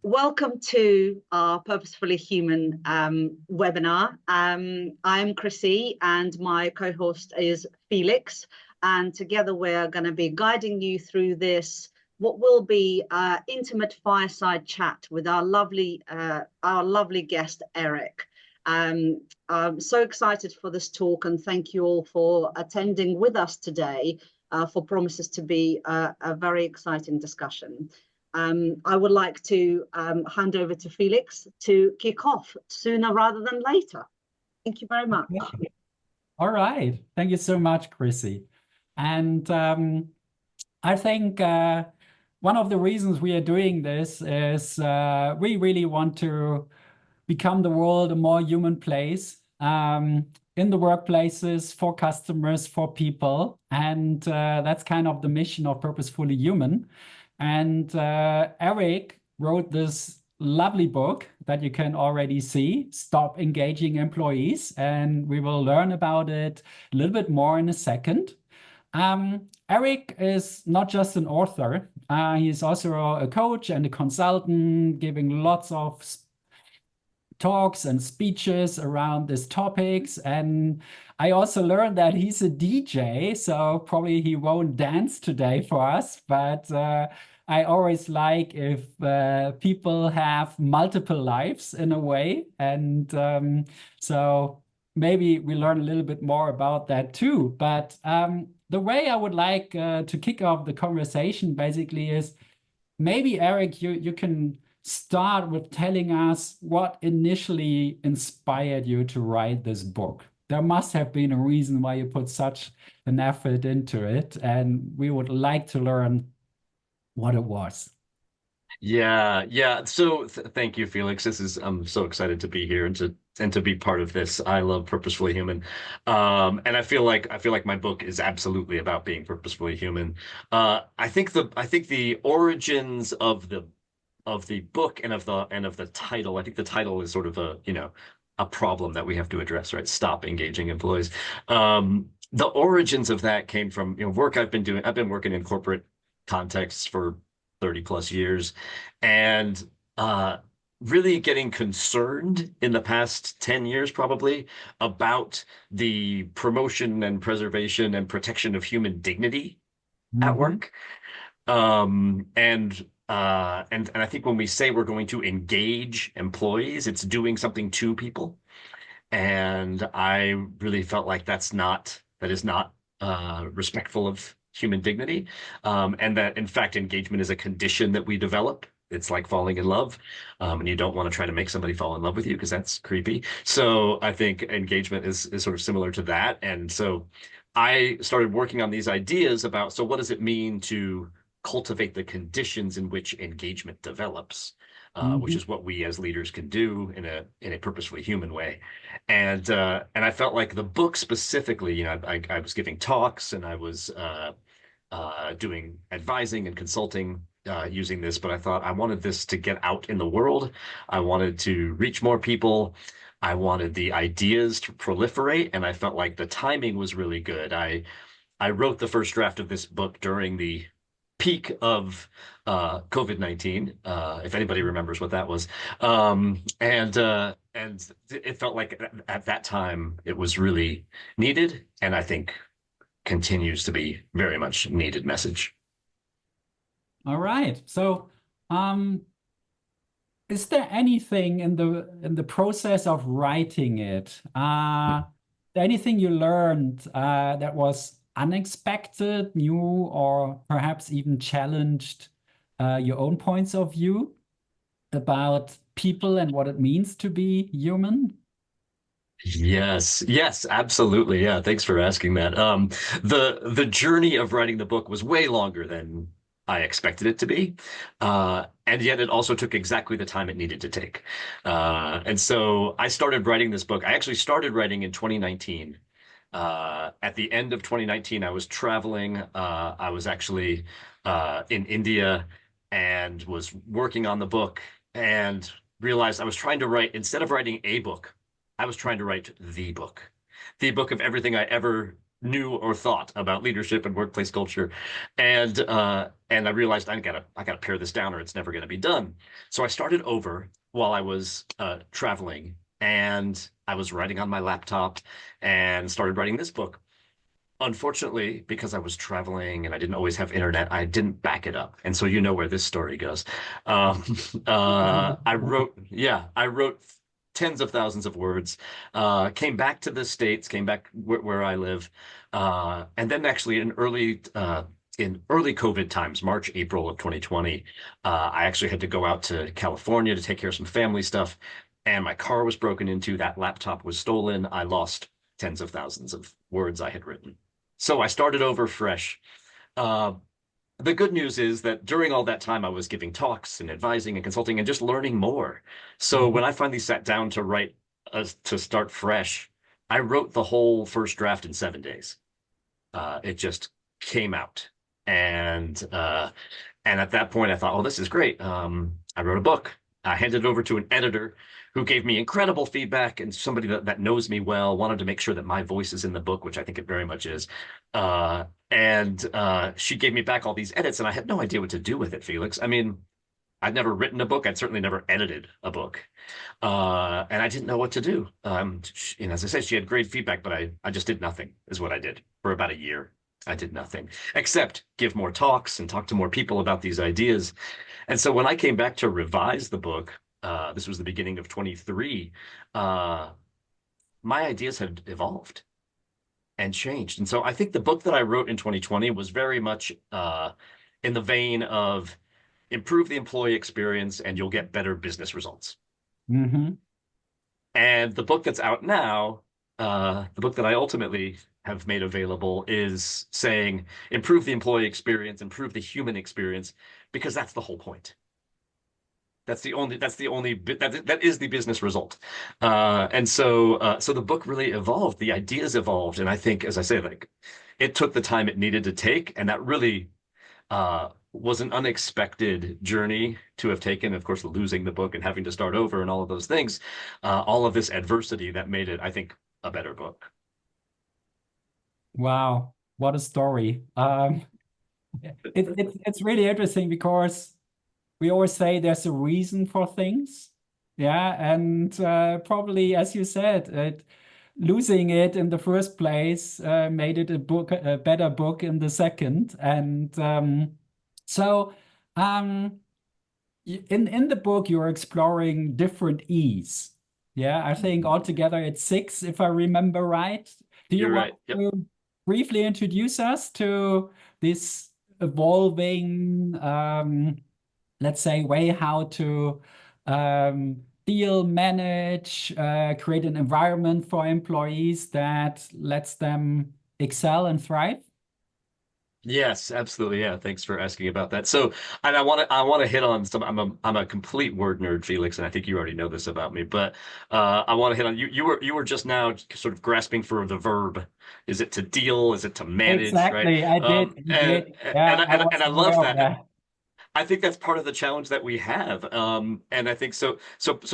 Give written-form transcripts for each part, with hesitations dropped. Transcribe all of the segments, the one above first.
Welcome to our Purposefully Human webinar. I'm Krissie and my co-host is Felix. And together we're going to be guiding you through this, what will be an intimate fireside chat with our lovely guest, Eryc. I'm so excited for this talk and thank you all for attending with us today for promises to be a very exciting discussion. I would like to hand over to Felix to kick off sooner rather than later. Thank you very much. Okay. All right. Thank you so much, Krissie. And I think one of the reasons we are doing this is we really want to become the world a more human place in the workplaces, for customers, for people. And that's kind of the mission of Purposefully Human. And Eryc wrote this lovely book that you can already see, Stop Engaging Employees. And we will learn about it a little bit more in a second. Eryc is not just an author. He's also a coach and a consultant, giving lots of talks and speeches around these topics. And I also learned that he's a DJ, so probably he won't dance today for us, but I always like if people have multiple lives in a way. And so maybe we learn a little bit more about that too. But the way I would like to kick off the conversation basically is maybe, Eryc, you can start with telling us what initially inspired you to write this book. There must have been a reason why you put such an effort into it, and we would like to learn what it was. Yeah. So thank you, Felix. I'm so excited to be here and to be part of this. I love Purposefully Human, and I feel like my book is absolutely about being purposefully human. I think the origins of the book and of the title. I think the title is sort of a problem that we have to address, right? Stop engaging employees. The origins of that came from work I've been doing. I've been working in corporate contexts for 30 plus years, and really getting concerned in the past 10 years probably about the promotion and preservation and protection of human dignity at work. And I think when we say we're going to engage employees, it's doing something to people. And I really felt like that is not respectful of human dignity. And that in fact, engagement is a condition that we develop. It's like falling in love. And you don't want to try to make somebody fall in love with you because that's creepy. So I think engagement is sort of similar to that. And so I started working on these ideas about, so what does it mean to cultivate the conditions in which engagement develops, which is what we as leaders can do in a purposefully human way. And I felt like the book specifically, I was giving talks and I was doing advising and consulting using this, but I thought I wanted this to get out in the world. I wanted to reach more people. I wanted the ideas to proliferate, and I felt like the timing was really good. I wrote the first draft of this book during the peak of COVID-19, if anybody remembers what that was, and it felt like at that time it was really needed, and I think continues to be very much needed message. All right. So, is there anything in the process of writing it, anything you learned that was unexpected, new, or perhaps even challenged your own points of view about people and what it means to be human? Yes, absolutely. Yeah, thanks for asking that. The journey of writing the book was way longer than I expected it to be, and yet it also took exactly the time it needed to take. And so I started writing this book. I actually started writing in 2019. At the end of 2019, I was traveling. I was actually in India and was working on the book and realized I was trying to write, instead of writing a book, I was trying to write the book of everything I ever knew or thought about leadership and workplace culture, and I realized I gotta pare this down or it's never gonna be done. So I started over while I was traveling, and I was writing on my laptop and started writing this book. Unfortunately, because I was traveling and I didn't always have internet, I didn't back it up. And so you know where this story goes. Um, I wrote tens of thousands of words, came back to the States, came back where I live. And then actually in early COVID times, March, April of 2020, I actually had to go out to California to take care of some family stuff. And my car was broken into, that laptop was stolen. I lost tens of thousands of words I had written. So I started over fresh. Uh, the good news is that during all that time, I was giving talks and advising and consulting and just learning more. So when I finally sat down to write, to start fresh, I wrote the whole first draft in 7 days. It just came out. And at that point, I thought, oh, this is great. I wrote a book. I handed it over to an editor who gave me incredible feedback, and somebody that knows me well, wanted to make sure that my voice is in the book, which I think it very much is. And she gave me back all these edits, and I had no idea what to do with it, Felix. I mean, I'd never written a book. I'd certainly never edited a book. And I didn't know what to do. As I said, she had great feedback, but I just did nothing, is what I did for about a year. I did nothing except give more talks and talk to more people about these ideas. And so when I came back to revise the book, this was the beginning of 23, my ideas had evolved and changed. And so I think the book that I wrote in 2020 was very much in the vein of improve the employee experience and you'll get better business results. Mm-hmm. And the book that's out now, the book that I ultimately have made available, is saying improve the employee experience, improve the human experience, because that's the whole point. That is the business result. And so the book really evolved, the ideas evolved. And I think, as I say, like, it took the time it needed to take. And that really was an unexpected journey to have taken, of course, losing the book and having to start over and all of those things, all of this adversity that made it, I think, a better book. Wow, what a story. It's really interesting because we always say there's a reason for things. Yeah, and probably, as you said, losing it in the first place made it a better book in the second. And so in the book, you're exploring different E's. Yeah, I think altogether it's 6, if I remember right. Do you You're want right. Yep. to briefly introduce us to this evolving, let's say, way how to deal, manage, create an environment for employees that lets them excel and thrive? Yes, absolutely. Yeah, thanks for asking about that. So, and I want to hit on some. I'm a complete word nerd, Felix, and I think you already know this about me. But I want to hit on you. You were just now sort of grasping for the verb. Is it to deal? Is it to manage? Right? Exactly, I did. You did. Yeah, I was And I aware love of that. that. I think that's part of the challenge that we have. And I think so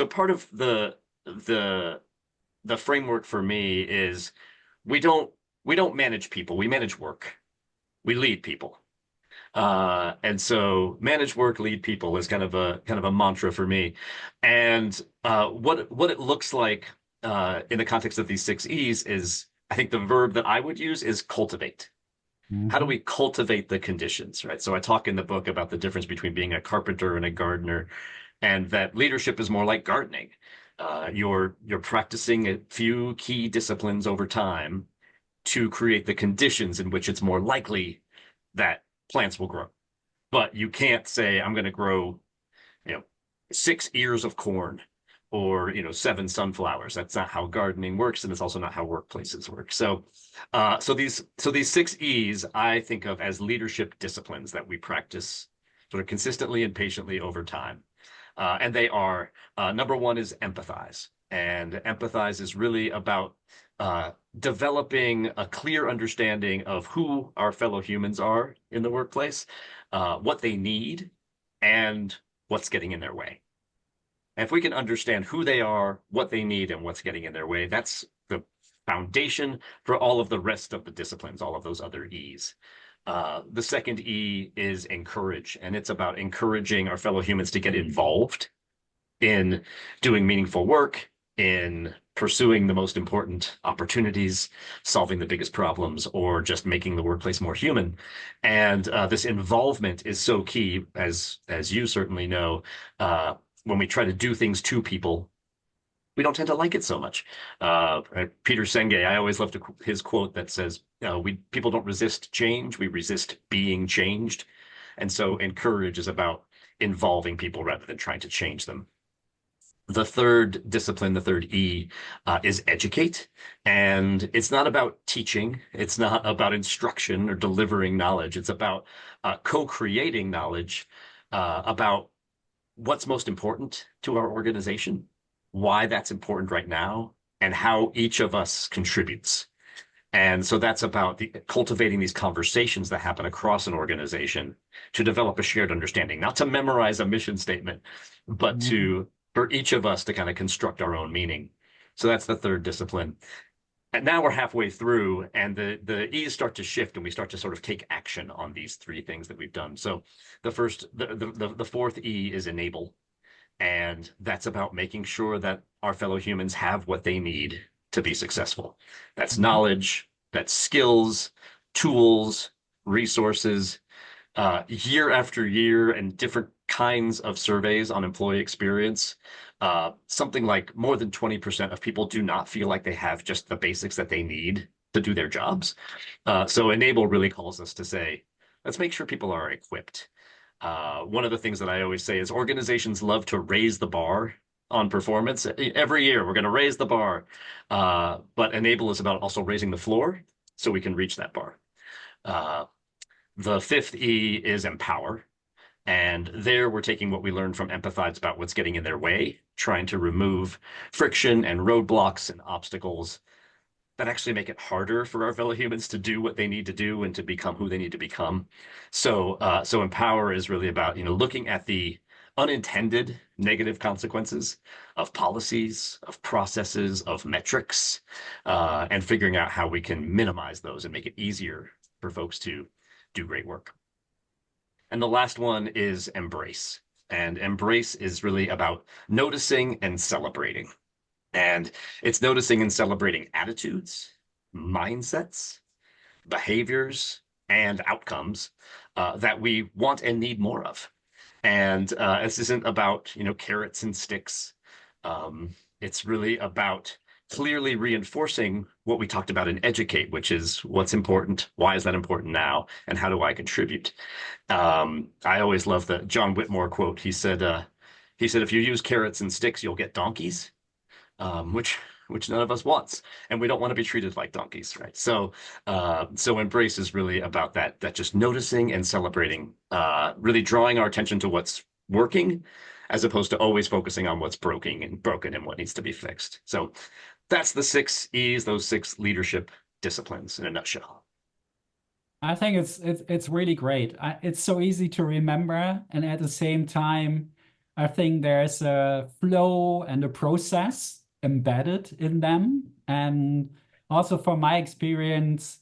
part of the the framework for me is we don't we don't manage people. We manage work. We lead people. And so manage work, lead people is kind of a mantra for me. And what it looks like in the context of these 6 E's is, I think the verb that I would use is cultivate. How do Mhm. we cultivate the conditions, right? So I talk in the book about the difference between being a carpenter and a gardener, and that leadership is more like gardening. You're practicing a few key disciplines over time to create the conditions in which it's more likely that plants will grow. But you can't say, I'm going to grow, you know, 6 ears of corn or, 7 sunflowers. That's not how gardening works, and it's also not how workplaces work. So these 6 E's I think of as leadership disciplines that we practice sort of consistently and patiently over time. And they are, number one is empathize. And empathize is really about developing a clear understanding of who our fellow humans are in the workplace, what they need, and what's getting in their way. And if we can understand who they are, what they need, and what's getting in their way, that's foundation for all of the rest of the disciplines, all of those other E's. The second E is encourage, and it's about encouraging our fellow humans to get involved in doing meaningful work, in pursuing the most important opportunities, solving the biggest problems, or just making the workplace more human. And this involvement is so key, as you certainly know. When we try to do things to people, we don't tend to like it so much. Peter Senge, I always loved his quote that says, people don't resist change, we resist being changed. And so encourage is about involving people rather than trying to change them. The third discipline, the third E, is educate. And it's not about teaching. It's not about instruction or delivering knowledge. It's about co-creating knowledge about what's most important to our organization, why that's important right now, and how each of us contributes. And so that's about cultivating these conversations that happen across an organization to develop a shared understanding, not to memorize a mission statement, but for each of us to kind of construct our own meaning. So that's the third discipline. And now we're halfway through, and the E's start to shift, and we start to sort of take action on these three things that we've done. So the fourth E is enable. And that's about making sure that our fellow humans have what they need to be successful. That's knowledge, that's skills, tools, resources. Year after year and different kinds of surveys on employee experience, something like more than 20% of people do not feel like they have just the basics that they need to do their jobs. So enable really calls us to say, let's make sure people are equipped. One of the things that I always say is organizations love to raise the bar on performance. Every year, we're going to raise the bar. But enable is about also raising the floor so we can reach that bar. The fifth E is empower. And there we're taking what we learned from empathize about what's getting in their way, trying to remove friction and roadblocks and obstacles that actually make it harder for our fellow humans to do what they need to do and to become who they need to become. So empower is really about, looking at the unintended negative consequences of policies, of processes, of metrics, and figuring out how we can minimize those and make it easier for folks to do great work. And the last one is embrace. And embrace is really about noticing and celebrating. And it's noticing and celebrating attitudes, mindsets, behaviors, and outcomes that we want and need more of. And this isn't about, carrots and sticks. It's really about clearly reinforcing what we talked about in educate, which is what's important, why is that important now, and how do I contribute? I always love the John Whitmore quote. He said, if you use carrots and sticks, you'll get donkeys, which none of us wants, and we don't want to be treated like donkeys, right? So embrace is really about that just noticing and celebrating, really drawing our attention to what's working, as opposed to always focusing on what's broken and what needs to be fixed. So that's the 6 E's, those 6 leadership disciplines in a nutshell. I think it's really great. It's so easy to remember, and at the same time, I think there's a flow and a process embedded in them. And also from my experience,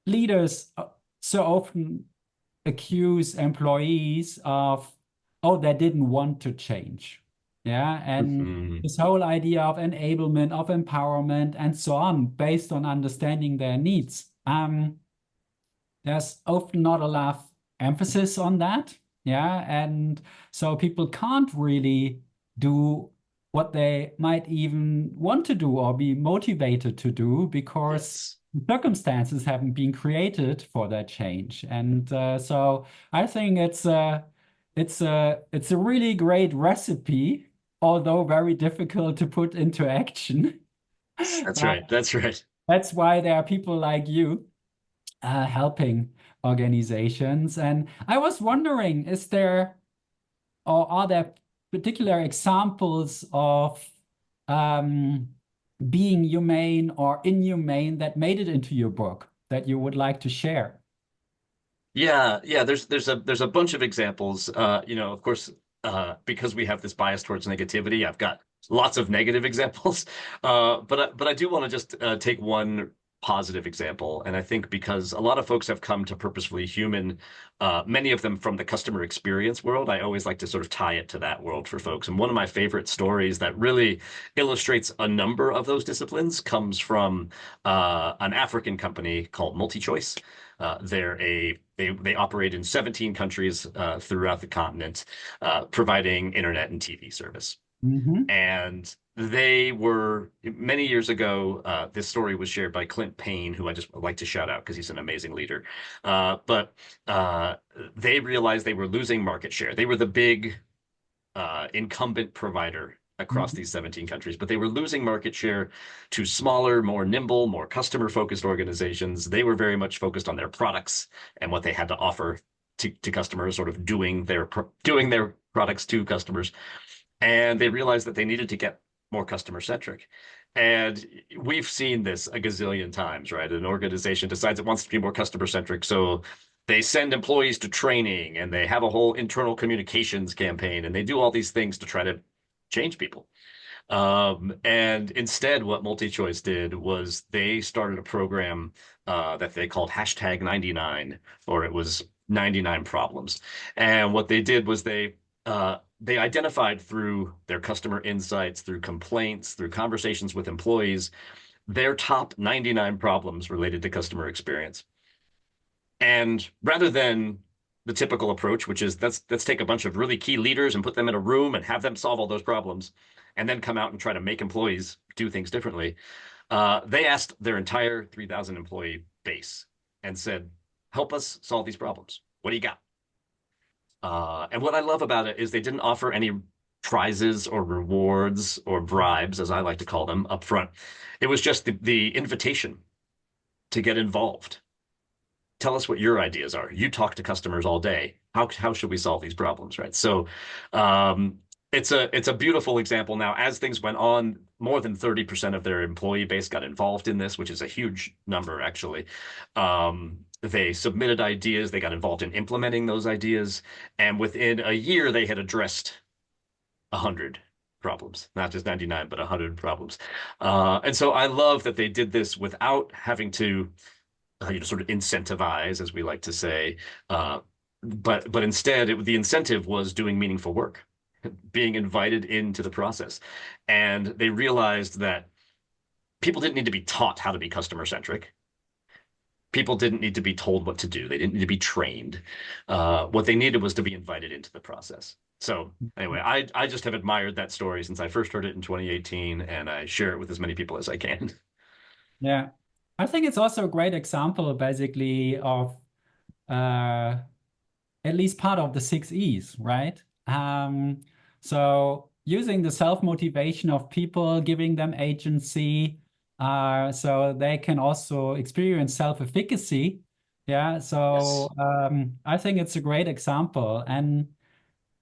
leaders so often accuse employees of, oh, they didn't want to change. Yeah. And this whole idea of enablement, of empowerment, and so on, based on understanding their needs. There's often not a lot of emphasis on that. Yeah. And so people can't really do what they might even want to do or be motivated to do because circumstances haven't been created for that change. And so I think it's a really great recipe, although very difficult to put into action. That's right. That's right. That's why there are people like you helping organizations. And I was wondering, are there particular examples of being humane or inhumane that made it into your book that you would like to share? Yeah. There's a bunch of examples. Of course, because we have this bias towards negativity, I've got lots of negative examples. But I do want to just take one positive example. And I think because a lot of folks have come to Purposefully Human, many of them from the customer experience world, I always like to sort of tie it to that world for folks. And one of my favorite stories that really illustrates a number of those disciplines comes from an African company called MultiChoice. They operate in 17 countries throughout the continent, providing internet and TV service. Mm-hmm. And they were many years ago. This story was shared by Clint Payne, who I just like to shout out because he's an amazing leader. But they realized they were losing market share. They were the big incumbent provider across these 17 countries, but they were losing market share to smaller, more nimble, more customer-focused organizations. They were very much focused on their products and what they had to offer to customers, sort of doing their products to customers. And they realized that they needed to get more customer-centric. And we've seen this a gazillion times, right? An organization decides it wants to be more customer-centric, so they send employees to training and they have a whole internal communications campaign and they do all these things to try to change people. And instead, what MultiChoice did was they started a program that they called #99, or it was 99 problems. And what they did was they identified through their customer insights, through complaints, through conversations with employees, their top 99 problems related to customer experience. And rather than the typical approach, which is let's take a bunch of really key leaders and put them in a room and have them solve all those problems, and then come out and try to make employees do things differently, they asked their entire 3,000 employee base and said, help us solve these problems. What do you got? And what I love about it is they didn't offer any prizes or rewards or bribes, as I like to call them, up front. It was just the invitation to get involved. Tell us what your ideas are. You talk to customers all day. How should we solve these problems, right? So it's a beautiful example. Now, as things went on, more than 30% of their employee base got involved in this, which is a huge number, actually. They submitted ideas. They got involved in implementing those ideas. And within a year, they had addressed 100 problems, not just 99, but 100 problems. And so I love that they did this without having to sort of incentivize, as we like to say. But instead, the incentive was doing meaningful work, being invited into the process. And they realized that people didn't need to be taught how to be customer-centric. People didn't need to be told what to do. They didn't need to be trained. What they needed was to be invited into the process. So anyway, I just have admired that story since I first heard it in 2018, and I share it with as many people as I can. Yeah. I think it's also a great example, basically, of at least part of the 6 E's, right? So using the self-motivation of people, giving them agency, so they can also experience self-efficacy. Yeah, so Yes. I think it's a great example. And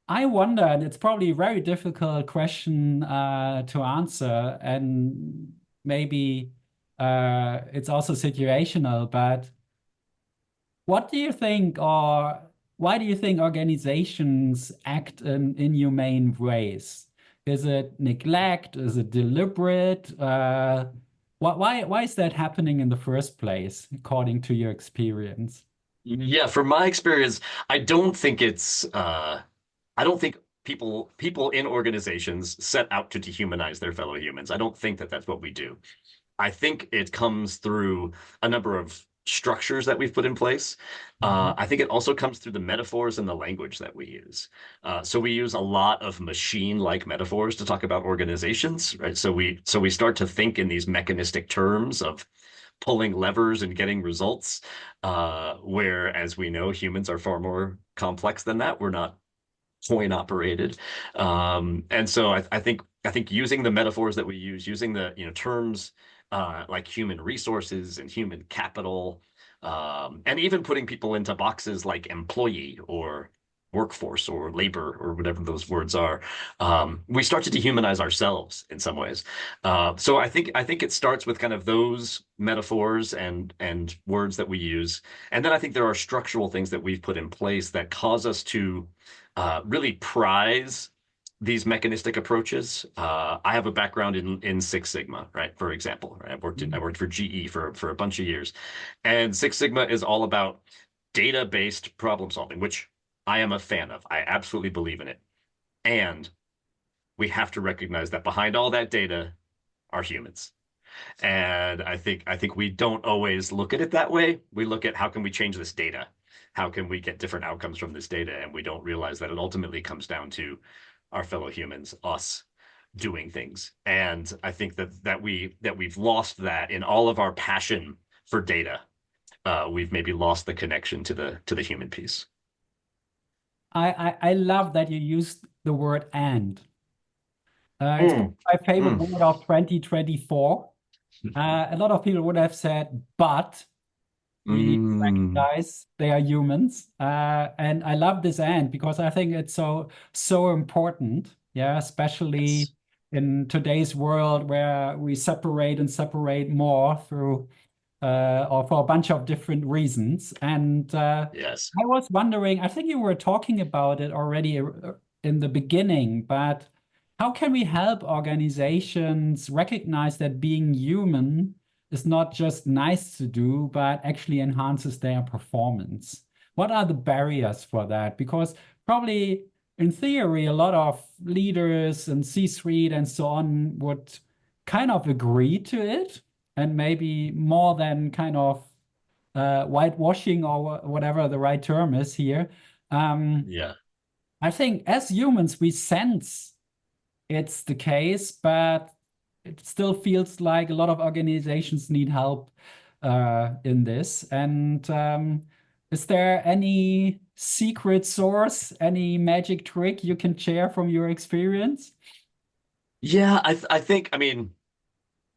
I wonder, and it's probably a very difficult question to answer, and maybe it's also situational, but what do you think, or why do you think organizations act in inhumane ways? Is it neglect? Is it deliberate? Why is that happening in the first place, according to your experience? Yeah, from my experience, I don't think I don't think people in organizations set out to dehumanize their fellow humans. I don't think that that's what we do. I think it comes through a number of structures that we've put in place. I think it also comes through the metaphors and the language that we use. So we use a lot of machine-like metaphors to talk about organizations, right? So we start to think in these mechanistic terms of pulling levers and getting results, where, as we know, humans are far more complex than that. We're not coin operated. And so I think using the metaphors that we use, using the terms like human resources and human capital, and even putting people into boxes like employee or workforce or labor or whatever those words are, we start to dehumanize ourselves in some ways. So I think it starts with kind of those metaphors and words that we use, and then I think there are structural things that we've put in place that cause us to really prize these mechanistic approaches. I have a background in Six Sigma, right? For example, right? I worked for GE for a bunch of years, and Six Sigma is all about data-based problem solving, which I am a fan of. I absolutely believe in it. And we have to recognize that behind all that data are humans. And I think we don't always look at it that way. We look at how can we change this data? How can we get different outcomes from this data? And we don't realize that it ultimately comes down to our fellow humans, us doing things. And I think that we've lost that in all of our passion for data. We've maybe lost the connection to the human piece. I love that you used the word "and." It's my favorite word of 2024. A lot of people would have said, but we need to recognize they are humans. And I love this "and" because I think it's so important. Yeah, especially Yes. in today's world where we separate and separate more through or for a bunch of different reasons. And Yes. I was wondering, I think you were talking about it already in the beginning, but how can we help organizations recognize that being human is not just nice to do, but actually enhances their performance? What are the barriers for that? Because probably in theory, a lot of leaders and C-suite and so on would kind of agree to it, and maybe more than kind of whitewashing or whatever the right term is here. Yeah. I think as humans, we sense it's the case, but it still feels like a lot of organizations need help in this. And is there any secret source, any magic trick you can share from your experience? Yeah, I think, I mean,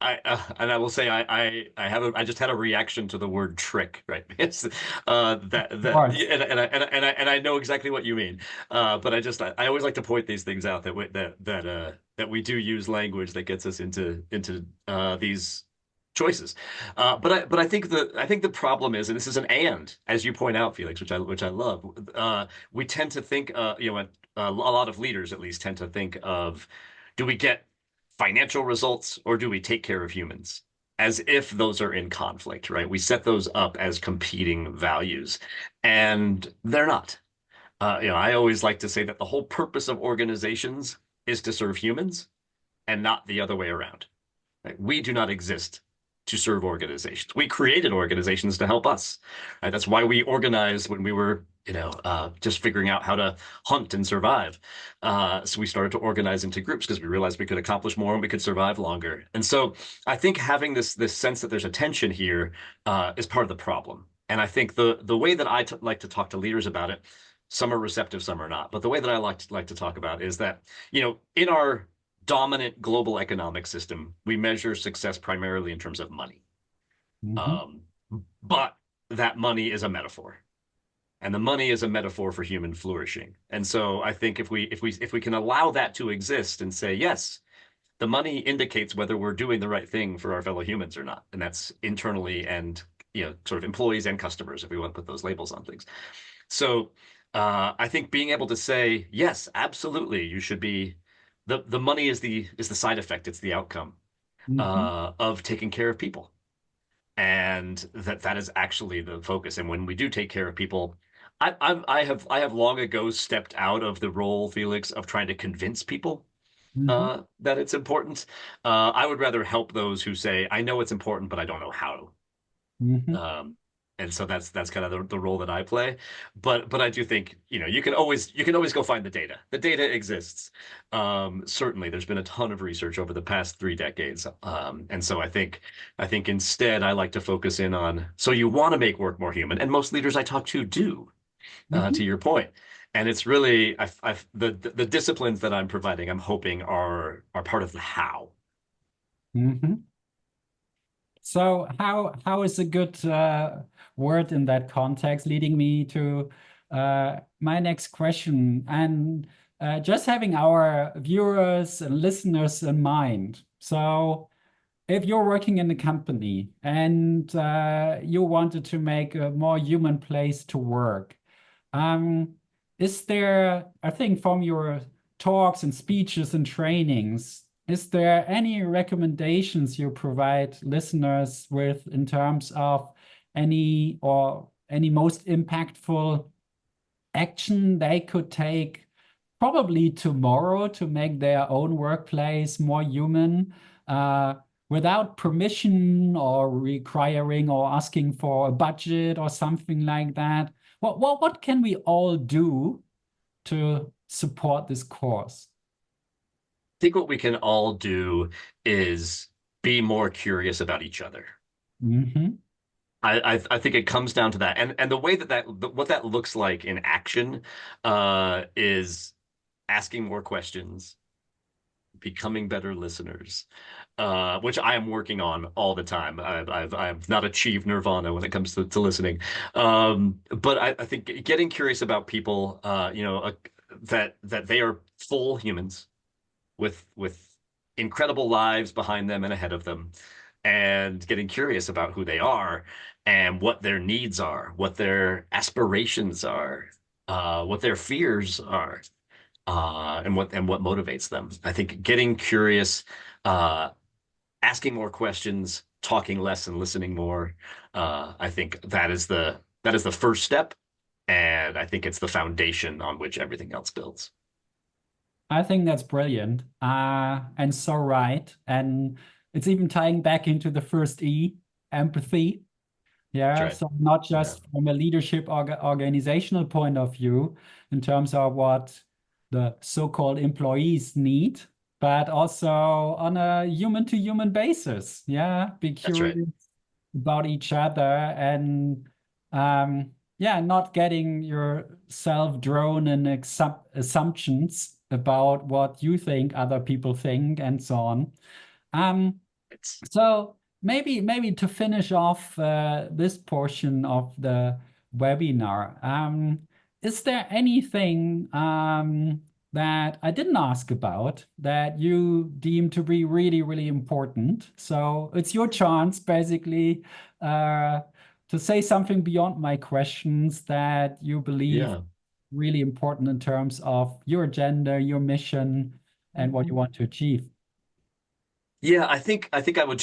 and I will say I just had a reaction to the word trick, right? It's Of that course. and I know exactly what you mean. But I always like to point these things out that we do use language that gets us into these choices. But I think the problem is, and this is an and, as you point out, Felix, which I love. We tend to think, a lot of leaders at least tend to think of, do we get financial results or do we take care of humans? As if those are in conflict, right? We set those up as competing values, and they're not. I always like to say that the whole purpose of organizations is to serve humans and not the other way around. Right? We do not exist to serve organizations. We created organizations to help us. Right? That's why we organized when we were, just figuring out how to hunt and survive. So we started to organize into groups because we realized we could accomplish more and we could survive longer. And so I think having this sense that there's a tension here is part of the problem. And I think the way that I like to talk to leaders about it, some are receptive, some are not. But the way that I like to talk about is that, in our dominant global economic system, we measure success primarily in terms of money. Mhm. But that money is a metaphor, and the money is a metaphor for human flourishing. And so I think if we can allow that to exist and say, yes, the money indicates whether we're doing the right thing for our fellow humans or not, and that's internally and sort of employees and customers, if we want to put those labels on things. So I think being able to say, yes, absolutely, you should be. The money is the side effect. It's the outcome Mhm. of taking care of people, and that is actually the focus. And when we do take care of people, I have long ago stepped out of the role, Felix, of trying to convince people Mhm. that it's important. I would rather help those who say, I know it's important, but I don't know how. Mhm. Um, and so that's kind of the role that I play. But I do think, you can always go find the data. The data exists. Certainly, there's been a ton of research over the past 3 decades. And so I think instead I like to focus in on, so you want to make work more human, and most leaders I talk to do, Mhm. to your point. And it's really the disciplines that I'm providing, I'm hoping are part of the how. Mhm. So how is a good word in that context, leading me to my next question, and just having our viewers and listeners in mind. So if you're working in a company and you wanted to make a more human place to work, um, is there, I think from your talks and speeches and trainings, is there any recommendations you provide listeners with in terms of any most impactful action they could take probably tomorrow to make their own workplace more human, without permission or requiring or asking for a budget or something like that? What can we all do to support this cause? I think what we can all do is be more curious about each other. Mm-hmm. I think it comes down to that, and the way what that looks like in action is asking more questions, becoming better listeners, which I am working on all the time. I've not achieved nirvana when it comes to listening, but I think getting curious about people, that they are full humans with incredible lives behind them and ahead of them, and getting curious about who they are and what their needs are, what their aspirations are, what their fears are, and what motivates them. I think getting curious, asking more questions, talking less and listening more. I think that is the first step, and I think it's the foundation on which everything else builds. I think that's brilliant, and so right. And it's even tying back into the first E, empathy. Yeah, That's right. so not Yeah. just from a leadership organizational point of view in terms of what the so-called employees need, but also on a human-to-human basis. Yeah, be That's right. curious about each other, and yeah, not getting yourself drawn in assumptions about what you think other people think and so on. So maybe to finish off this portion of the webinar, is there anything that I didn't ask about that you deem to be really, really important? So it's your chance, basically, to say something beyond my questions that you believe Yeah. really important in terms of your agenda, your mission, and what you want to achieve. Yeah, I think I would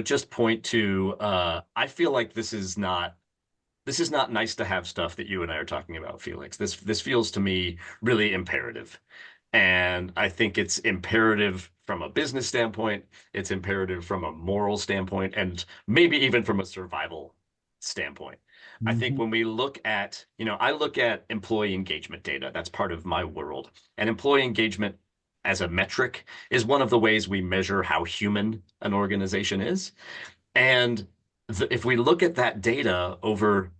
just point to, I feel like this is not nice to have stuff that you and I are talking about, Felix. This feels to me really imperative. And I think it's imperative from a business standpoint, it's imperative from a moral standpoint, and maybe even from a survival standpoint. I think when we look at, I look at employee engagement data. That's part of my world. And employee engagement as a metric is one of the ways we measure how human an organization is. And if we look at that data over,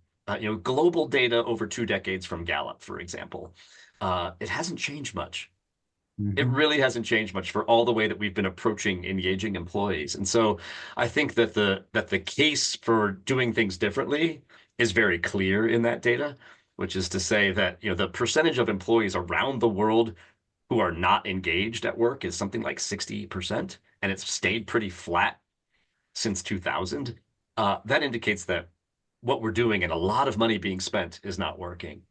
global data over 2 decades from Gallup, for example, it hasn't changed much. It really hasn't changed much for all the way that we've been approaching engaging employees. And so I think that the case for doing things differently is very clear in that data, which is to say that, the percentage of employees around the world who are not engaged at work is something like 60%, and it's stayed pretty flat since 2000. That indicates that what we're doing and a lot of money being spent is not working.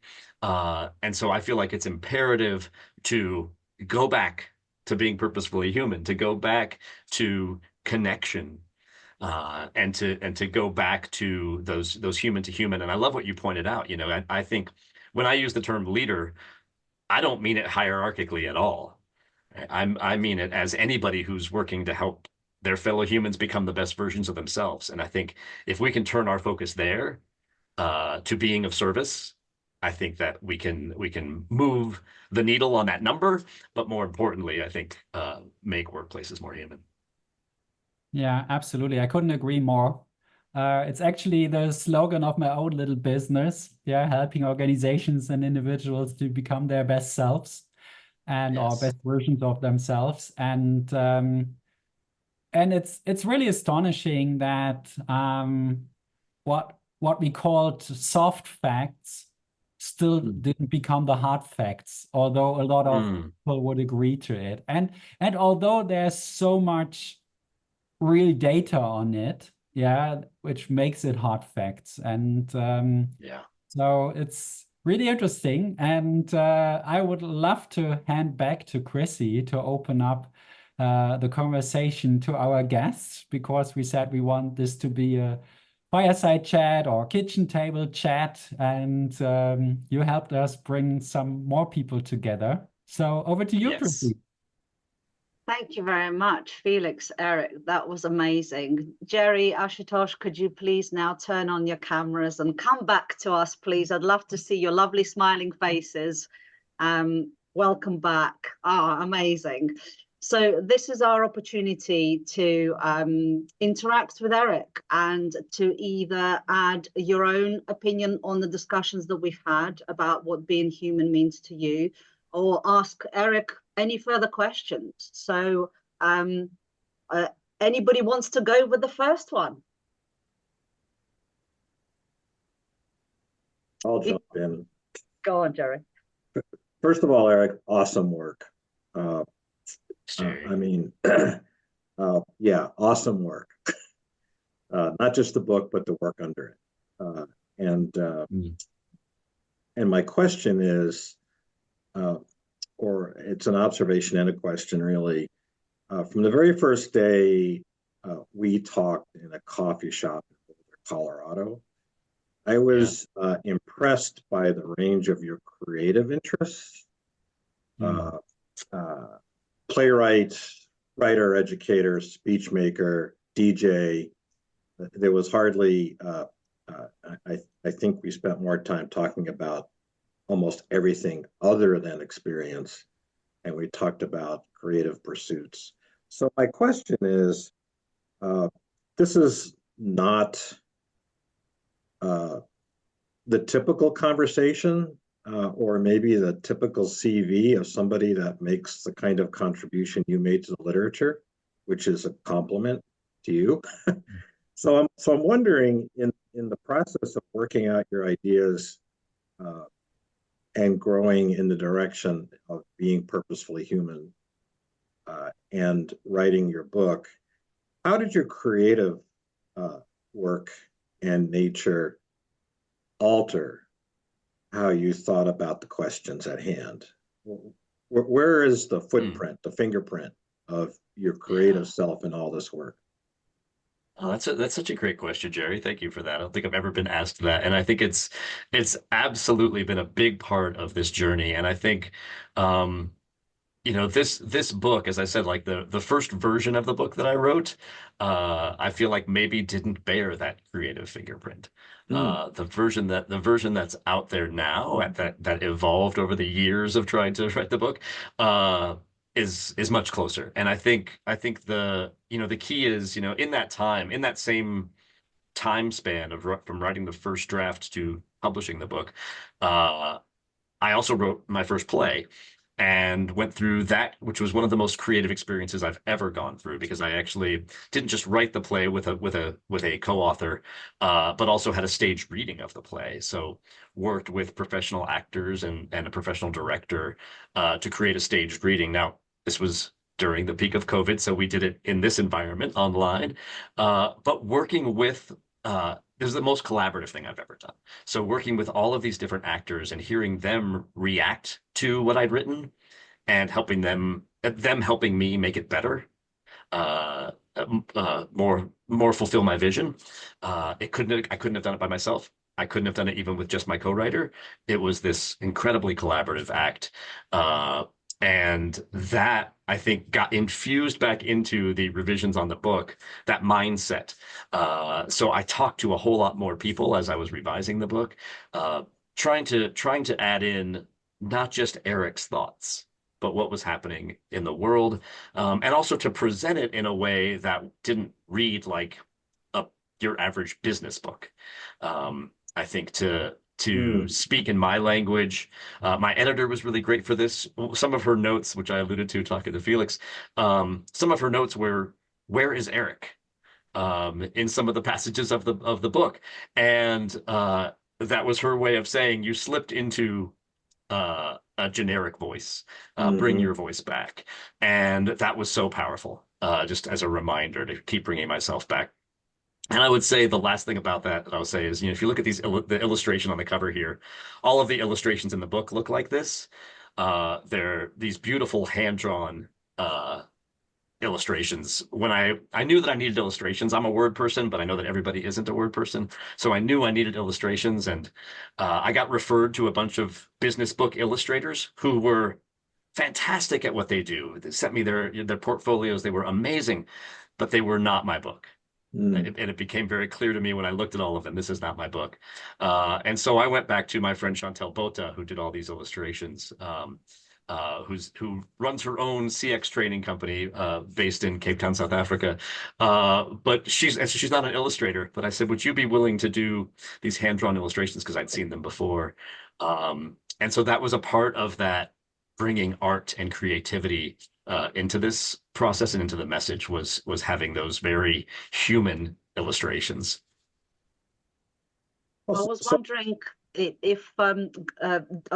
And so I feel like it's imperative to go back to being purposefully human, to go back to connection, and to go back to those human to human. And I love what you pointed out. I think when I use the term leader, I don't mean it hierarchically at all. I mean it as anybody who's working to help their fellow humans become the best versions of themselves. And I think if we can turn our focus there, to being of service, I think that we can move the needle on that number, but more importantly, I think, make workplaces more human. Yeah, absolutely. I couldn't agree more. It's actually the slogan of my own little business. Yeah, helping organizations and individuals to become their best selves and or Yes. best versions of themselves. And it's really astonishing that what we called soft facts still didn't become the hard facts, although a lot of people would agree to it. And although there's so much real data on it, yeah, which makes it hard facts. And Yeah. so really interesting. And I would love to hand back to Krissie to open up the conversation to our guests, because we said we want this to be a fireside chat or kitchen table chat. And you helped us bring some more people together. So over to you, Yes. Krissie. Thank you very much, Felix, Eryc. That was amazing. Jerry, Ashutosh, could you please now turn on your cameras and come back to us, please? I'd love to see your lovely smiling faces. Welcome back. Amazing. So this is our opportunity to interact with Eryc and to either add your own opinion on the discussions that we've had about what being human means to you, or ask Eryc any further questions. So anybody wants to go with the first one? I'll jump in. Go on, Jerry. First of all, Eryc, awesome work. Jerry. I mean, yeah, awesome work. Not just the book, but the work under it. And my question is, or it's an observation and a question, really. From the very first day we talked in a coffee shop in Boulder, Colorado, I was impressed by the range of your creative interests. Playwright, writer, educator, speech maker, DJ. There was hardly, I think we spent more time talking about almost everything other than experience, and we talked about creative pursuits. So my question is, this is not the typical conversation, or maybe the typical CV of somebody that makes the kind of contribution you made to the literature, which is a compliment to you. So I'm wondering, in the process of working out your ideas and growing in the direction of being purposefully human and writing your book, how did your creative work and nature alter how you thought about the questions at hand? Where is the footprint, the fingerprint of your creative self in all this work? Oh, that's such a great question, Jerry. Thank you for that. I don't think I've ever been asked that, and I think it's absolutely been a big part of this journey. And I think, this book, as I said, like the first version of the book that I wrote, I feel like maybe didn't bear that creative fingerprint. The version that's out there now, that evolved over the years of trying to write the book, is much closer. And I think the key is, in that same time span from writing the first draft to publishing the book, I also wrote my first play and went through that, which was one of the most creative experiences I've ever gone through, because I actually didn't just write the play with a co-author, but also had a staged reading of the play. So worked with professional actors and a professional director to create a staged reading. Now, this was during the peak of COVID, so we did it in this environment online, but working with this is the most collaborative thing I've ever done. So working with all of these different actors and hearing them react to what I'd written and helping them helping me make it better, more fulfill my vision. I couldn't have done it by myself. I couldn't have done it even with just my co-writer. It was this incredibly collaborative act. And that, I think, got infused back into the revisions on the book, that mindset. So I talked to a whole lot more people as I was revising the book, trying to add in not just Eric's thoughts, but what was happening in the world, and also to present it in a way that didn't read like your average business book. I think to speak in my language. My editor was really great for this. Some of her notes, which I alluded to talking to Felix, some of her notes were, "Where is Eryc?" In some of the passages of the book, and that was her way of saying, "You slipped into a generic voice. Bring your voice back," and that was so powerful. Just as a reminder to keep bringing myself back. And I would say the last thing about that I'll say is, if you look at the illustration on the cover here, all of the illustrations in the book look like this. They're these beautiful hand-drawn illustrations. When I knew that I needed illustrations. I'm a word person, but I know that everybody isn't a word person. So I knew I needed illustrations, and I got referred to a bunch of business book illustrators who were fantastic at what they do. They sent me their portfolios. They were amazing, but they were not my book. And it became very clear to me when I looked at all of them, this is not my book. And so I went back to my friend Chantel Bota, who did all these illustrations, who runs her own CX training company based in Cape Town, South Africa. But she's not an illustrator. But I said, would you be willing to do these hand-drawn illustrations? Because I'd seen them before. And so that was a part of that bringing art and creativity into this process and into the message was having those very human illustrations. I was wondering if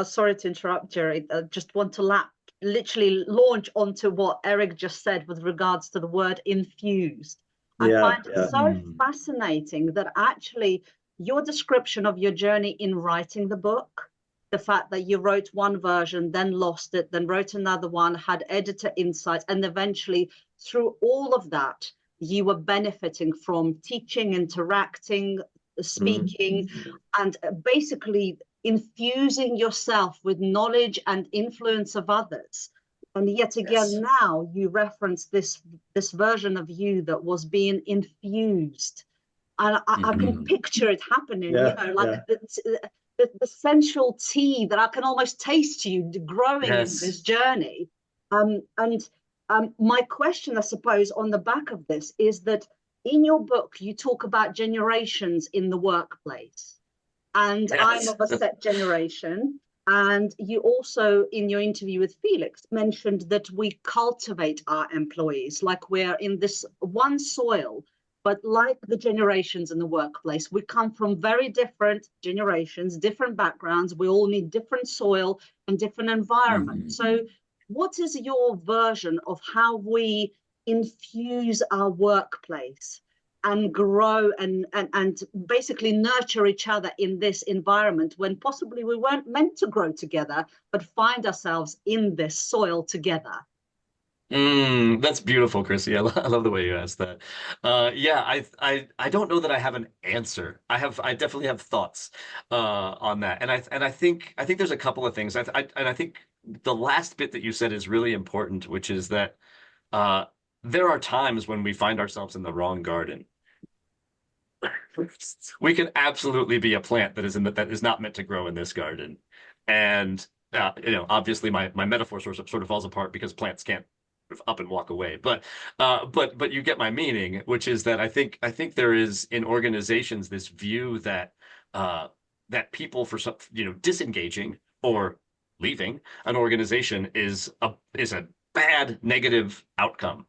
sorry to interrupt, Jerry. I just want to literally launch onto what Eryc just said with regards to the word infused. I find it so fascinating that actually your description of your journey in writing the book, the fact that you wrote one version, then lost it, then wrote another one, had editor insights, and eventually through all of that, you were benefiting from teaching, interacting, speaking, and basically infusing yourself with knowledge and influence of others. And yet again, now you reference this version of you that was being infused. And I can picture it happening, the sensual tea that I can almost taste you growing in this journey. My question, I suppose, on the back of this is that in your book, you talk about generations in the workplace. And I'm of a set generation. And you also, in your interview with Felix, mentioned that we cultivate our employees like we're in this one soil. But like the generations in the workplace, we come from very different generations, different backgrounds. We all need different soil and different environment. So what is your version of how we infuse our workplace and grow and basically nurture each other in this environment when possibly we weren't meant to grow together, but find ourselves in this soil together? That's beautiful, Krissie. I love the way you asked that. I don't know that I have an answer. I definitely have thoughts on that, and I think there's a couple of things. I think the last bit that you said is really important, which is that there are times when we find ourselves in the wrong garden. We can absolutely be a plant that is not meant to grow in this garden, and obviously my metaphor sort of falls apart because plants can't up and walk away. But you get my meaning, which is that I think there is in organizations this view that that people for some disengaging or leaving an organization is a bad negative outcome,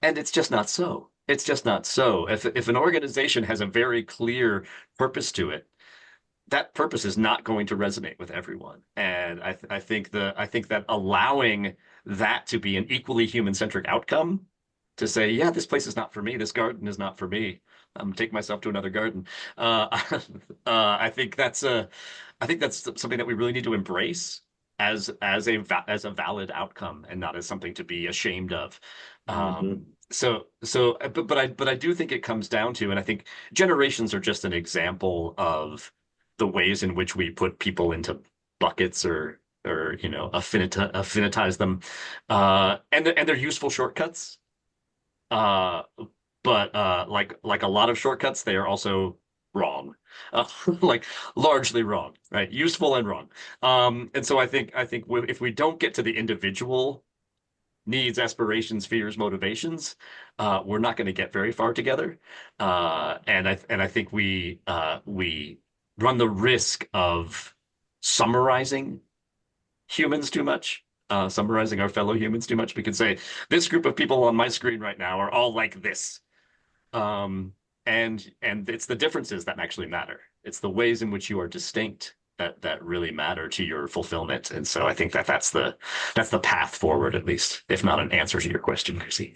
and it's just not so. It's just not so. If an organization has a very clear purpose to it, that purpose is not going to resonate with everyone. And I think that allowing that to be an equally human-centric outcome, to say, yeah, this place is not for me, this garden is not for me, I'm taking myself to another garden. I think that's something that we really need to embrace as a valid outcome and not as something to be ashamed of. But I do think it comes down to, and I think generations are just an example of the ways in which we put people into buckets or affinitize them, and they're useful shortcuts. But like a lot of shortcuts, they are also wrong, like largely wrong, right? Useful and wrong. And so I think if we don't get to the individual needs, aspirations, fears, motivations, we're not going to get very far together. And I think we run the risk of summarizing humans too much, summarizing our fellow humans too much. We could say this group of people on my screen right now are all like this, and it's the differences that actually matter. It's the ways in which you are distinct that really matter to your fulfillment. And so I think that's the path forward, at least, if not an answer to your question, Krissie.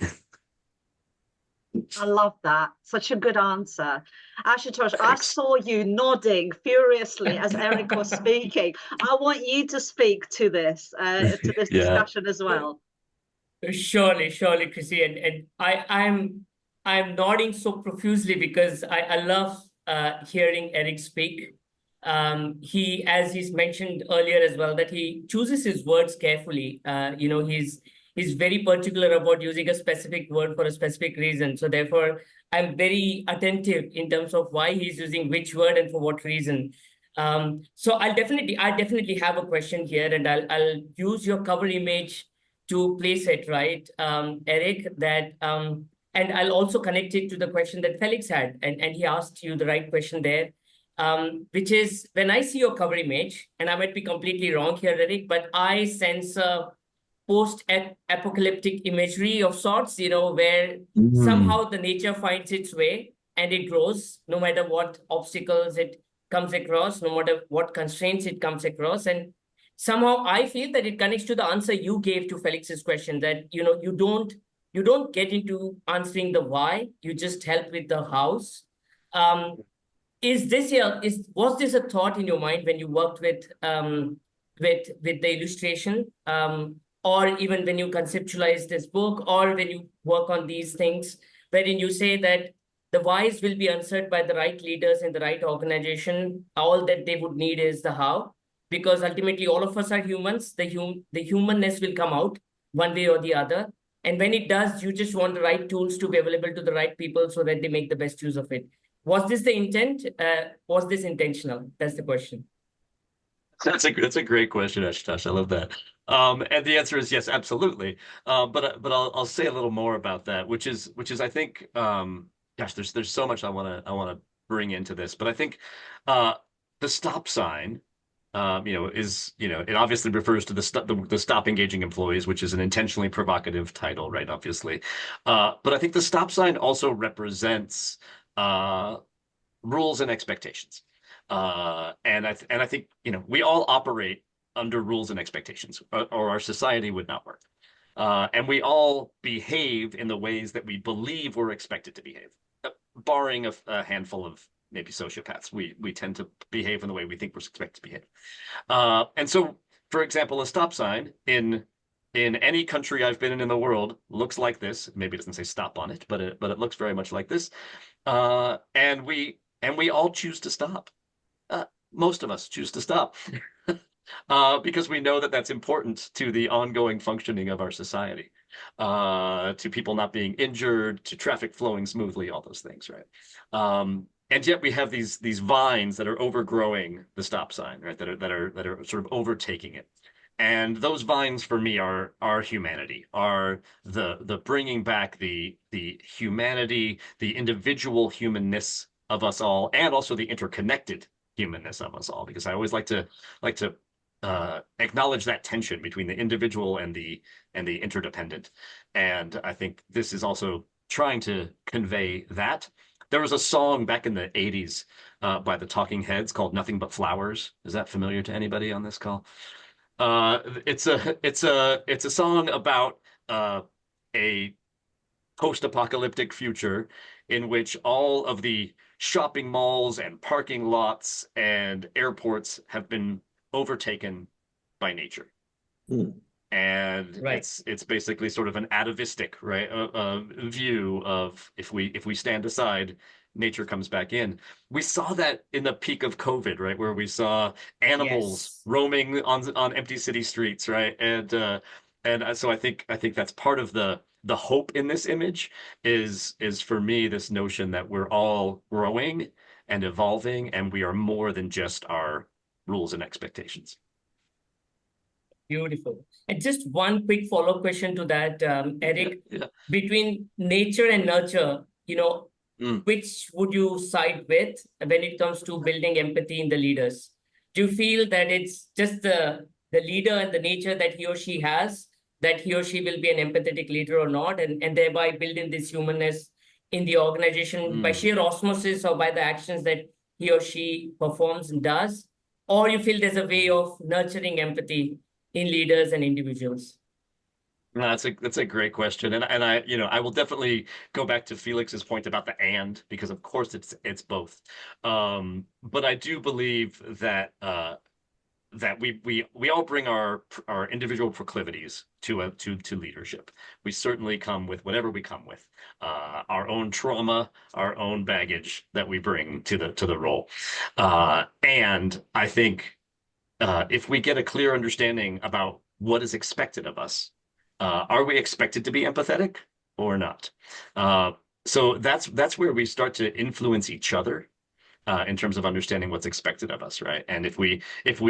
I love that. Such a good answer. Ashutosh, I Thanks. saw you nodding furiously as Eryc was speaking. I want you to speak to this Yeah. discussion as well. Surely, surely, Krissie, and I'm nodding so profusely because I love hearing Eryc speak. He, as he's mentioned earlier as well, that he chooses his words carefully. He's very particular about using a specific word for a specific reason. So therefore, I'm very attentive in terms of why he's using which word and for what reason. So I definitely have a question here, and I'll use your cover image to place it right, Eryc, and I'll also connect it to the question that Felix had, and he asked you the right question there, which is, when I see your cover image, and I might be completely wrong here, Eryc, but I sense a post-apocalyptic imagery of sorts, where somehow the nature finds its way and it grows, no matter what obstacles it comes across, no matter what constraints it comes across, and somehow I feel that it connects to the answer you gave to Felix's question, that you don't get into answering the why, you just help with the hows. Was this a thought in your mind when you worked with the illustration, or even when you conceptualize this book, or when you work on these things, wherein you say that the whys will be answered by the right leaders in the right organization, all that they would need is the how? Because ultimately all of us are humans. The humanness will come out one way or the other. And when it does, you just want the right tools to be available to the right people so that they make the best use of it. Was this the intent? Was this intentional? That's the question. That's a great question, Ashutosh. I love that. And the answer is yes, absolutely. But I'll say a little more about that, which is I think gosh, there's so much I wanna bring into this, but I think the stop sign, it obviously refers to the stop engaging employees, which is an intentionally provocative title, right? Obviously, but I think the stop sign also represents rules and expectations, and I think we all operate under rules and expectations, or our society would not work, and we all behave in the ways that we believe we're expected to behave, barring a handful of maybe sociopaths. We tend to behave in the way we think we're expected to behave. And so, for example, a stop sign in any country I've been in the world looks like this. Maybe it doesn't say stop on it, but it looks very much like this. And we all choose to stop. Most of us choose to stop. Because we know that that's important to the ongoing functioning of our society, to people not being injured, to traffic flowing smoothly, all those things, right? And yet we have these vines that are overgrowing the stop sign, right? That are sort of overtaking it. And those vines for me are humanity, are the bringing back the humanity, the individual humanness of us all, and also the interconnected humanness of us all, because I always like to acknowledge that tension between the individual and the interdependent. And I think this is also trying to convey that. There was a song back in the 80s by the Talking Heads called "Nothing But Flowers." Is that familiar to anybody on this call? It's a song about a post-apocalyptic future in which all of the shopping malls and parking lots and airports have been overtaken by nature. And right. It's basically sort of an atavistic, right, view of if we stand aside, nature comes back in. We saw that in the peak of COVID, right, where we saw animals roaming on empty city streets, right, and so I think that's part of the hope in this image is for me this notion that we're all growing and evolving, and we are more than just our rules and expectations. Beautiful. And just one quick follow-up question to that, Eryc. Between nature and nurture, which would you side with when it comes to building empathy in the leaders? Do you feel that it's just the leader and the nature that he or she has, that he or she will be an empathetic leader or not, and thereby build in this humanness in the organization by sheer osmosis or by the actions that he or she performs and does? Or you feel there's a way of nurturing empathy in leaders and individuals? No, that's a great question, and I I will definitely go back to Felix's point about the and, because of course it's both, but I do believe that that we all bring our individual proclivities to leadership. We certainly come with whatever we come with, our own trauma, our own baggage that we bring to the role, and I think if we get a clear understanding about what is expected of us, are we expected to be empathetic or not? So that's where we start to influence each other in terms of understanding what's expected of us, right? And if we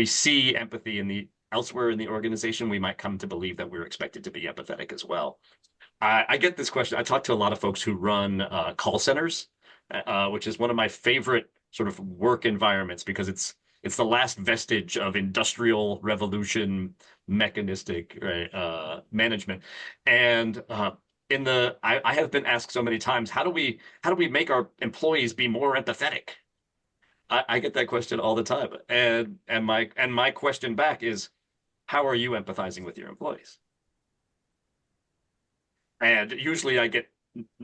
see empathy in the elsewhere in the organization, we might come to believe that we're expected to be empathetic as well. I get this question. I talk to a lot of folks who run call centers, which is one of my favorite sort of work environments because it's the last vestige of industrial revolution mechanistic, right, management. And I have been asked so many times, how do we make our employees be more empathetic? I get that question all the time, and my question back is, how are you empathizing with your employees? And usually I get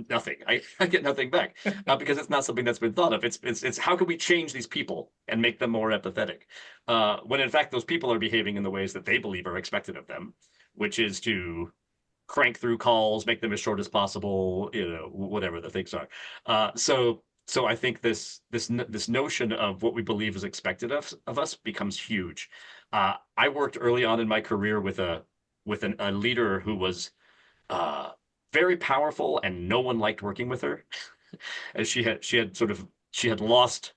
nothing. I get nothing back because it's not something that's been thought of. It's how can we change these people and make them more empathetic, when in fact those people are behaving in the ways that they believe are expected of them, which is to crank through calls, make them as short as possible, whatever the things are. So I think this notion of what we believe is expected of us becomes huge. I worked early on in my career with a leader who was very powerful, and no one liked working with her. As she had lost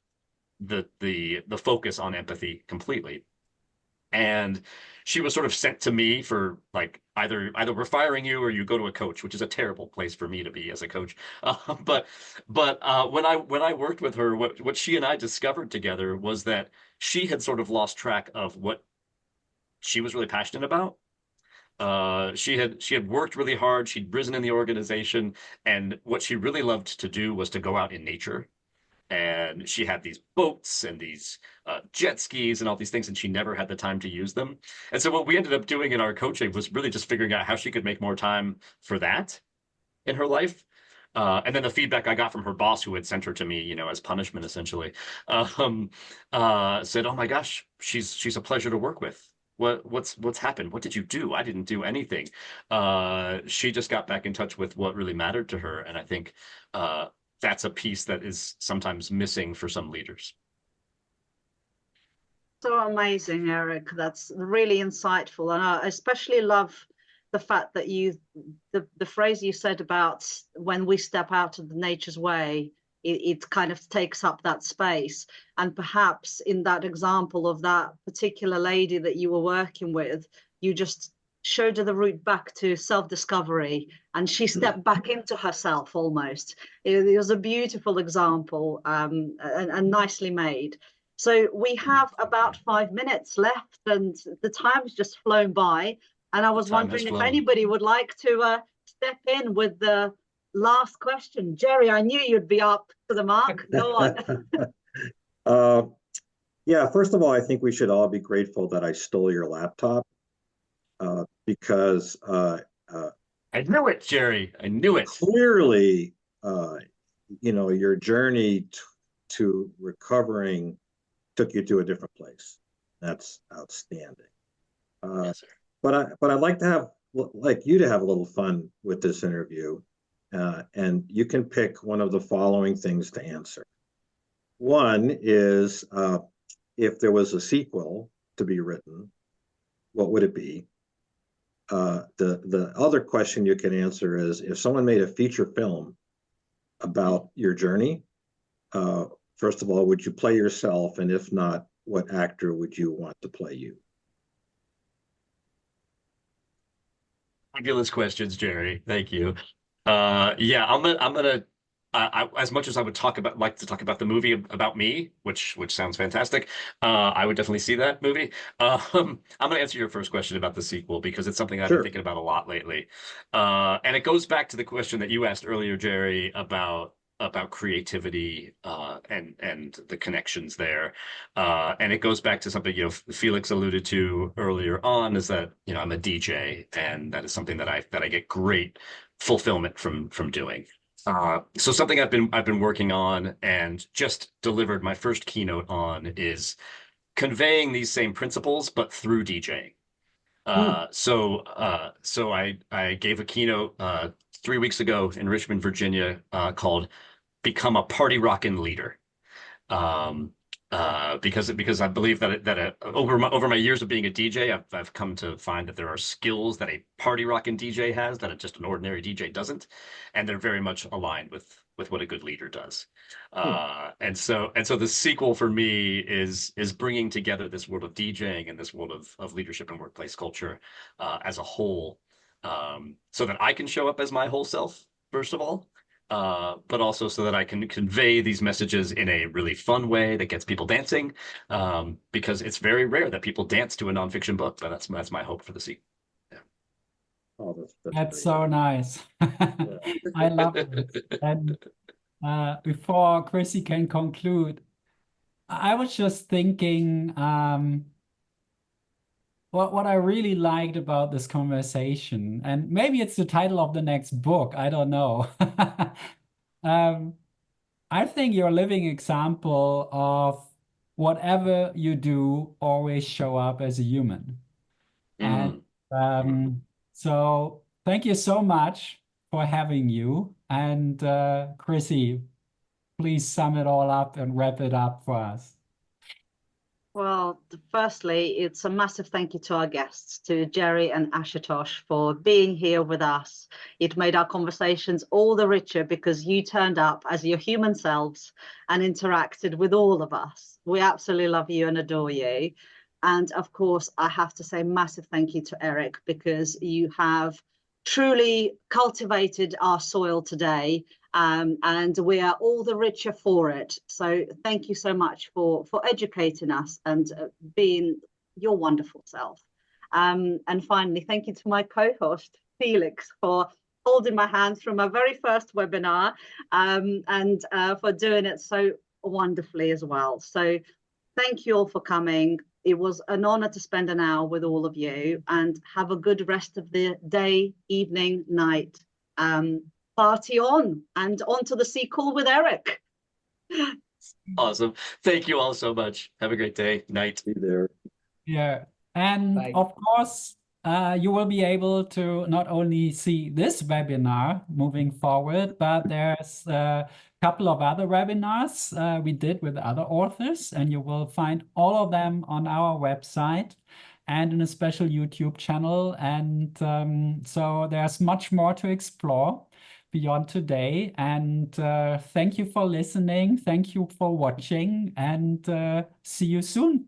the focus on empathy completely. And she was sort of sent to me for like either we're firing you or you go to a coach, which is a terrible place for me to be as a coach. But when I worked with her, what she and I discovered together was that she had sort of lost track of what she was really passionate about. She had worked really hard. She'd risen in the organization, and what she really loved to do was to go out in nature. And she had these boats and these jet skis and all these things, and she never had the time to use them. And so what we ended up doing in our coaching was really just figuring out how she could make more time for that in her life. And then the feedback I got from her boss, who had sent her to me, as punishment, essentially, said, "Oh my gosh, she's a pleasure to work with. What's happened? What did you do? I didn't do anything." She just got back in touch with what really mattered to her, and I think that's a piece that is sometimes missing for some leaders. So amazing, Eryc. That's really insightful. And I especially love the fact that the phrase you said about when we step out of the nature's way, it kind of takes up that space. And perhaps in that example of that particular lady that you were working with, you just showed her the route back to self-discovery, and she stepped back into herself almost. It was a beautiful example, and nicely made. So we have about 5 minutes left, and the time's just flown by. And I was wondering if anybody would like to step in with the last question. Jerry, I knew you'd be up to the mark. Go on. Yeah, first of all, I think we should all be grateful that I stole your laptop. Because I knew it, Jerry. I knew it. Clearly, your journey to recovering took you to a different place. That's outstanding. Yes, sir. But I'd like you to have a little fun with this interview, and you can pick one of the following things to answer. One is, if there was a sequel to be written, what would it be? The other question you can answer is, if someone made a feature film about your journey, first of all, would you play yourself? And if not, what actor would you want to play you? Fabulous questions, Jerry. Thank you. Yeah, I'm gonna. As much as I would like to talk about the movie about me, which sounds fantastic, I would definitely see that movie. I'm going to answer your first question about the sequel because it's something I've been thinking about a lot lately, and it goes back to the question that you asked earlier, Jerry, about about creativity and the connections there. And it goes back to something, you know, Felix alluded to earlier on, is that, you know, I'm a DJ, and that is something that I get great fulfillment from doing. So something I've been working on and just delivered my first keynote on is conveying these same principles, but through DJing. So I gave a keynote 3 weeks ago in Richmond, Virginia, called "Become a Party Rockin' Leader," because I believe that over my years of being a DJ, I've come to find that there are skills that a party rockin' DJ has that just an ordinary DJ doesn't, and they're very much aligned with what a good leader does. And so the sequel for me is bringing together this world of DJing and this world of leadership and workplace culture as a whole, so that I can show up as my whole self, first of all, but also so that I can convey these messages in a really fun way that gets people dancing, because it's very rare that people dance to a nonfiction book. But that's my hope for the sequel. Yeah. Oh, That's so nice. I love it. And before Krissie can conclude, I was just thinking, what I really liked about this conversation, and maybe it's the title of the next book, I don't know. I think you're a living example of whatever you do, always show up as a human. And so thank you so much for having you. And Krissie, please sum it all up and wrap it up for us. Well, firstly, it's a massive thank you to our guests, to Jerry and Ashutosh, for being here with us. It made our conversations all the richer because you turned up as your human selves and interacted with all of us. We absolutely love you and adore you. And of course, I have to say massive thank you to Eryc, because you have truly cultivated our soil today. And we are all the richer for it. So thank you so much for educating us and being your wonderful self. And finally, thank you to my co-host, Felix, for holding my hand through my very first webinar, and for doing it so wonderfully as well. So thank you all for coming. It was an honor to spend an hour with all of you, and have a good rest of the day, evening, night. Party on, and on to the sequel with Eryc. Awesome. Thank you all so much. Have a great day. Night. Be there. Yeah. And Bye. of course, you will be able to not only see this webinar moving forward, but there's a couple of other webinars we did with other authors, and you will find all of them on our website and in a special YouTube channel. And so there's much more to explore beyond today. And thank you for listening. Thank you for watching, and see you soon.